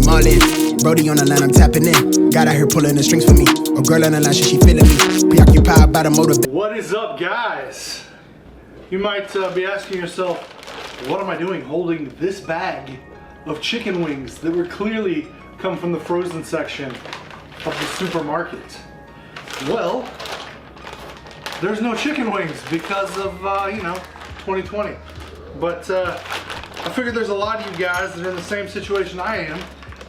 I'm all in. Brody on the line, I'm tapping in. God out here pulling the strings for me. A girl on the line, she feeling me. Preoccupied by the motive. What is up, guys? You might be asking yourself, what am I doing holding this bag of chicken wings that were clearly come from the frozen section of the supermarket? Well, there's no chicken wings because of, 2020. But I figured there's a lot of you guys that are in the same situation I am,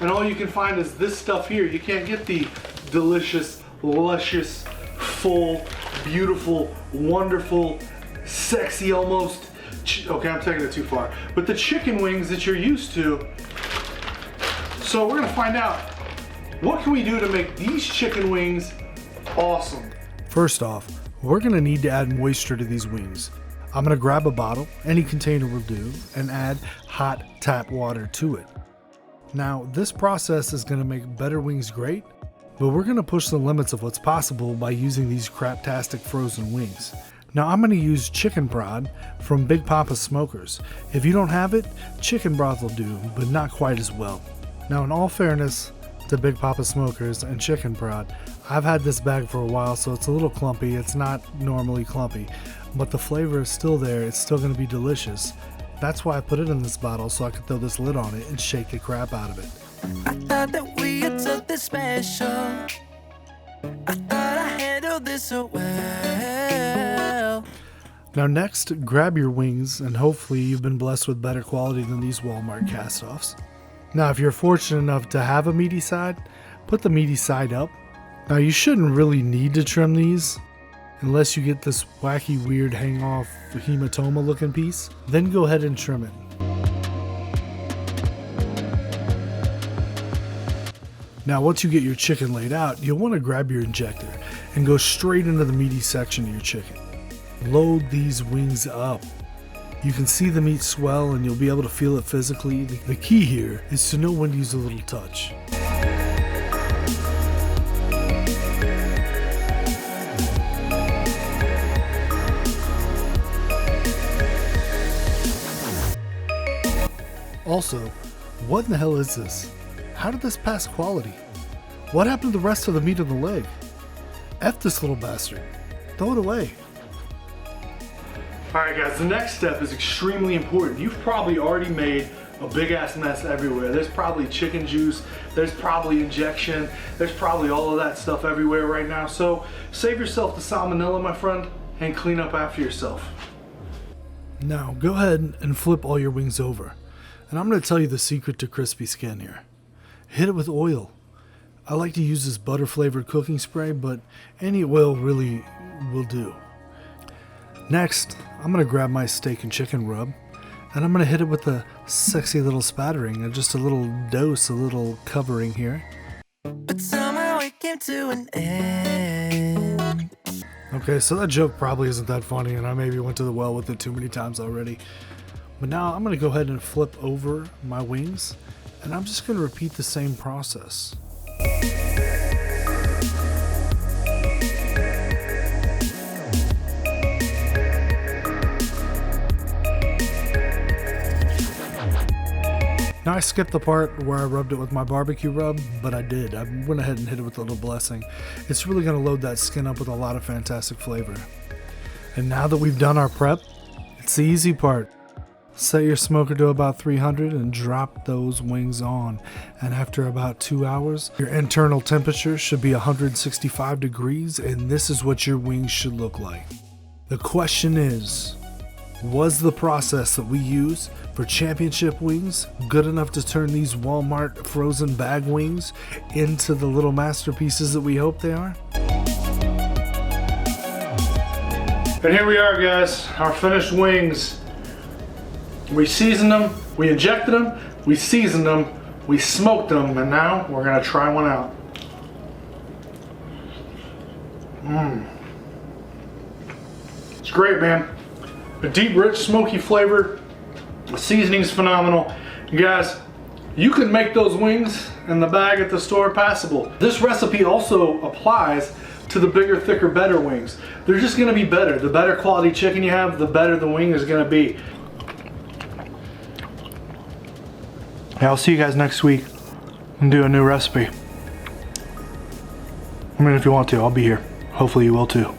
and all you can find is this stuff here. You can't get the delicious, luscious, full, beautiful, wonderful, sexy almost, okay, I'm taking it too far, but the chicken wings that you're used to. So we're gonna find out, what can we do to make these chicken wings awesome? First off, we're gonna need to add moisture to these wings. I'm gonna grab a bottle, any container will do, and add hot tap water to it. Now, this process is gonna make better wings great, but we're gonna push the limits of what's possible by using these craptastic frozen wings. Now, I'm gonna use chicken broth from Big Papa Smokers. If you don't have it, chicken broth will do, but not quite as well. Now, in all fairness to Big Papa Smokers and chicken broth, I've had this bag for a while, so it's a little clumpy. It's not normally clumpy, but the flavor is still there. It's still gonna be delicious. That's why I put it in this bottle, so I could throw this lid on it and shake the crap out of it. I thought that we had something special. I thought I handled this so well. Now next, grab your wings, and hopefully you've been blessed with better quality than these Walmart cast-offs. Now, if you're fortunate enough to have a meaty side, put the meaty side up. Now, you shouldn't really need to trim these unless you get this wacky, weird hang-off hematoma looking piece. Then go ahead and trim it. Now, once you get your chicken laid out, you'll want to grab your injector and go straight into the meaty section of your chicken. Load these wings up. You can see the meat swell and you'll be able to feel it physically. The key here is to know when to use a little touch. Also, what in the hell is this? How did this pass quality? What happened to the rest of the meat on the leg? F this little bastard. Throw it away. Alright guys, the next step is extremely important. You've probably already made a big ass mess everywhere. There's probably chicken juice, there's probably injection, there's probably all of that stuff everywhere right now. So save yourself the salmonella, my friend, and clean up after yourself. Now go ahead and flip all your wings over. And I'm going to tell you the secret to crispy skin here. Hit it with oil. I like to use this butter flavored cooking spray, but any oil really will do. Next, I'm going to grab my steak and chicken rub, and I'm going to hit it with a sexy little spattering, and just a little dose, a little covering here. But somehow it came to an end. Okay, so that joke probably isn't that funny, and I maybe went to the well with it too many times already. But now I'm going to go ahead and flip over my wings, and I'm just going to repeat the same process. Now I skipped the part where I rubbed it with my barbecue rub, but I did. I went ahead and hit it with a little blessing. It's really going to load that skin up with a lot of fantastic flavor. And now that we've done our prep, it's the easy part. Set your smoker to about 300 and drop those wings on. And after about 2 hours, your internal temperature should be 165 degrees, and this is what your wings should look like. The question is, was the process that we use for championship wings good enough to turn these Walmart frozen bag wings into the little masterpieces that we hope they are? And here we are, guys, our finished wings. We seasoned them, we injected them, we seasoned them, we smoked them, and now we're gonna try one out. It's great, man. A deep, rich, smoky flavor. The seasoning's phenomenal. You guys, you can make those wings in the bag at the store passable. This recipe also applies to the bigger, thicker, better wings. They're just gonna be better. The better quality chicken you have, the better the wing is gonna be. Yeah, I'll see you guys next week. and do a new recipe. I mean, if you want to, I'll be here. Hopefully you will too.